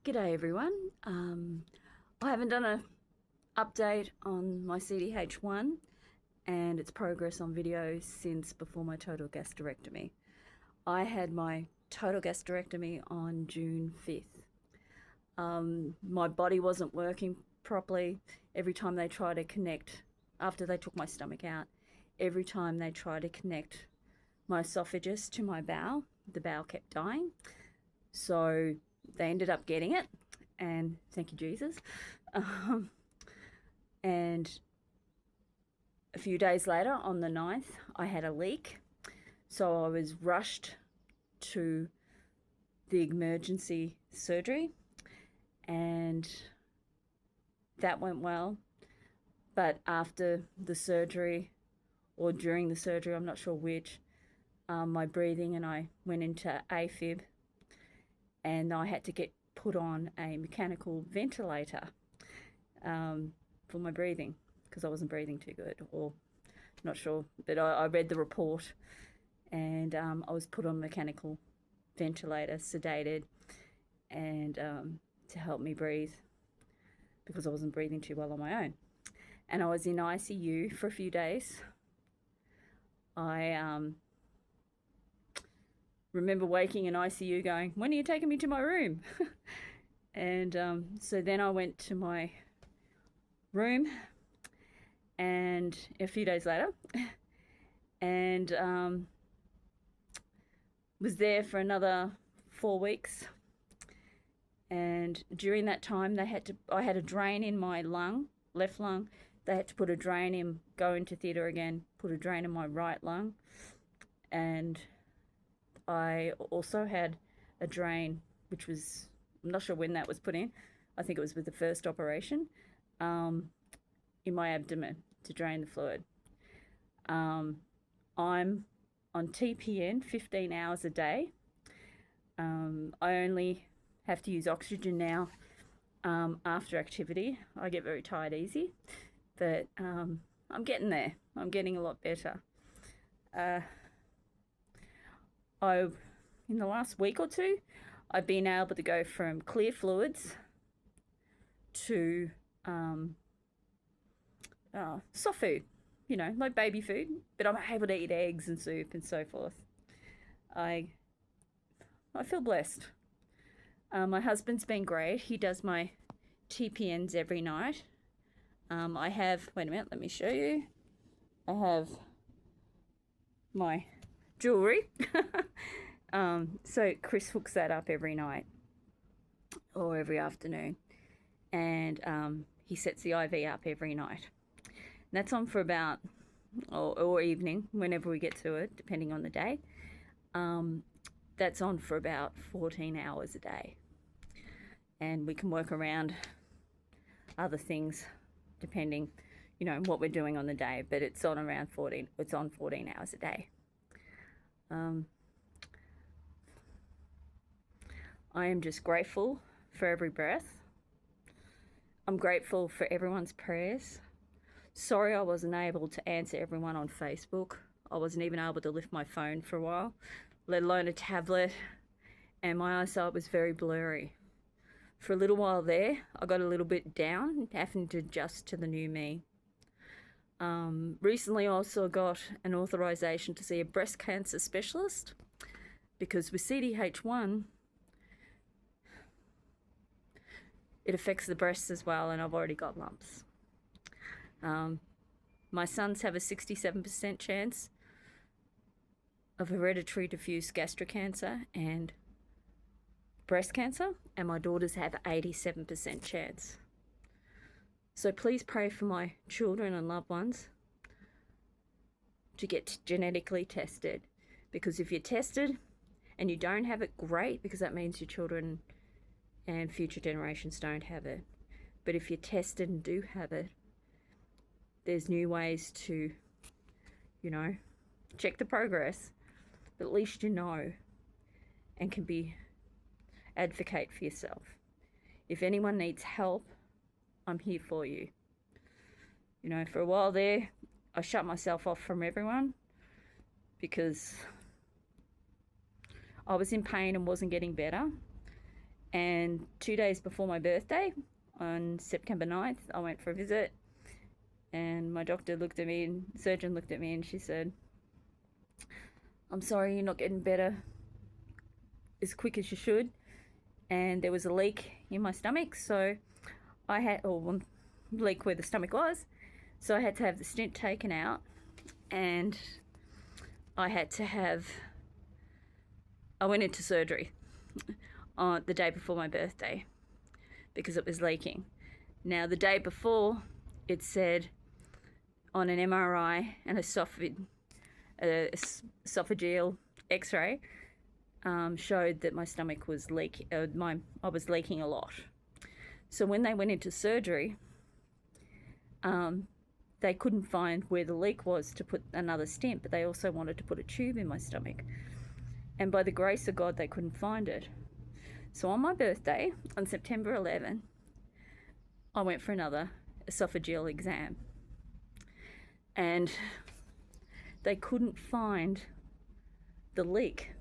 G'day everyone. I haven't done an update on my CDH1 and its progress on video since before my total gastrectomy. I had my total gastrectomy on June 5th. My body wasn't working properly. Every time they try to connect, after they took my stomach out, every time they try to connect my esophagus to my bowel, the bowel kept dying. So they ended up getting it, and thank you, Jesus. And a few days later, on the 9th, I had a leak. So I was rushed to the emergency surgery, and that went well. But after the surgery, or during the surgery, I'm not sure which, my breathing and I went into AFib, and I had to get put on a mechanical ventilator for my breathing because I wasn't breathing too good, or not sure, but I read the report, and I was put on a mechanical ventilator, sedated, and to help me breathe because I wasn't breathing too well on my own. And I was in ICU for a few days. I remember waking in ICU going, "When are you taking me to my room?" And so then I went to my room, and a few days later, and was there for another 4 weeks. And during that time, I had a drain in my lung, left lung. They had to put a drain in, go into theatre again, put a drain in my right lung, and I also had a drain, which was, I'm not sure when that was put in. I think it was with the first operation, in my abdomen to drain the fluid. I'm on TPN 15 hours a day. I only have to use oxygen now after activity. I get very tired easy, but I'm getting there. I'm getting a lot better. In the last week or two, I've been able to go from clear fluids to soft food, like baby food, but I'm able to eat eggs and soup and so forth. I feel blessed. My husband's been great. He does my TPNs every night. I have, wait a minute, let me show you. I have my jewelry. So Chris hooks that up every night or every afternoon, and he sets the IV up every night. And that's on for about, or evening, whenever we get to it, depending on the day. That's on for about 14 hours a day. And we can work around other things depending, what we're doing on the day, but it's on 14 hours a day. I am just grateful for every breath. I'm grateful for everyone's prayers. Sorry I wasn't able to answer everyone on Facebook. I wasn't even able to lift my phone for a while, let alone a tablet, and my eyesight was very blurry. For a little while there, I got a little bit down, having to adjust to the new me. Recently I also got an authorization to see a breast cancer specialist, because with CDH1, it affects the breasts as well, and I've already got lumps. My sons have a 67% chance of hereditary diffuse gastric cancer and breast cancer, and my daughters have 87% chance. So please pray for my children and loved ones to get genetically tested, because if you're tested and you don't have it, great, because that means your children and future generations don't have it. But if you're tested and do have it, there's new ways to, check the progress, but at least and can advocate for yourself. If anyone needs help, I'm here for you. For a while there, I shut myself off from everyone because I was in pain and wasn't getting better. And 2 days before my birthday, on September 9th, I went for a visit. And my doctor looked at me, and surgeon looked at me, and she said, "I'm sorry, you're not getting better as quick as you should." And there was a leak in my stomach, so I had, or one leak where the stomach was, so I had to have the stent taken out, and I went into surgery on the day before my birthday because it was leaking. Now, the day before, it said on an MRI and esophageal X-ray showed that my stomach was leaking. I was leaking a lot. So when they went into surgery, they couldn't find where the leak was to put another stent, but they also wanted to put a tube in my stomach. And by the grace of God, they couldn't find it. So on my birthday, on September 11, I went for another esophageal exam. And they couldn't find the leak.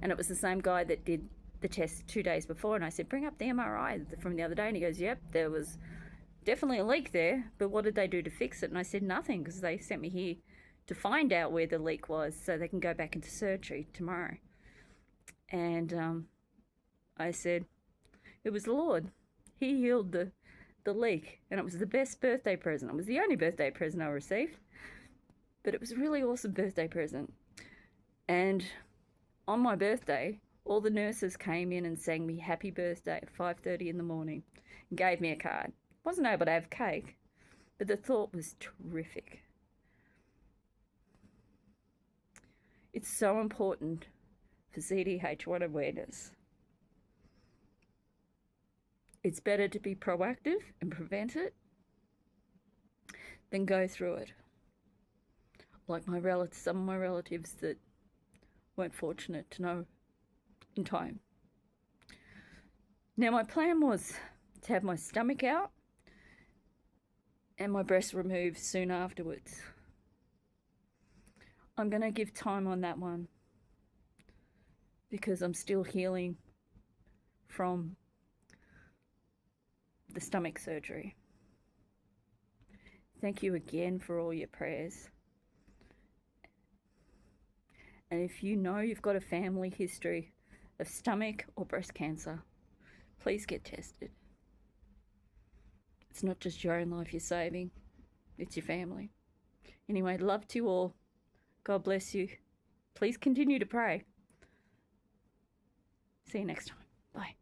And it was the same guy that did the test 2 days before. And I said, "Bring up the MRI from the other day." And he goes, "Yep, there was definitely a leak there, but what did they do to fix it?" And I said, "Nothing, because they sent me here to find out where the leak was so they can go back into surgery tomorrow." And I said, "It was the Lord. He healed the leak, and it was the best birthday present. It was the only birthday present I received, but it was a really awesome birthday present." And on my birthday, all the nurses came in and sang me happy birthday at 5:30 in the morning and gave me a card. Wasn't able to have cake, but the thought was terrific. It's so important for CDH1 awareness. It's better to be proactive and prevent it than go through it. Like some of my relatives that weren't fortunate to know in time. Now, my plan was to have my stomach out and my breast removed soon afterwards. I'm going to give time on that one because I'm still healing from the stomach surgery. Thank you again for all your prayers. And if you know you've got a family history of stomach or breast cancer, please get tested. It's not just your own life you're saving, it's your family. Anyway, love to you all. God bless you. Please continue to pray. See you next time. Bye.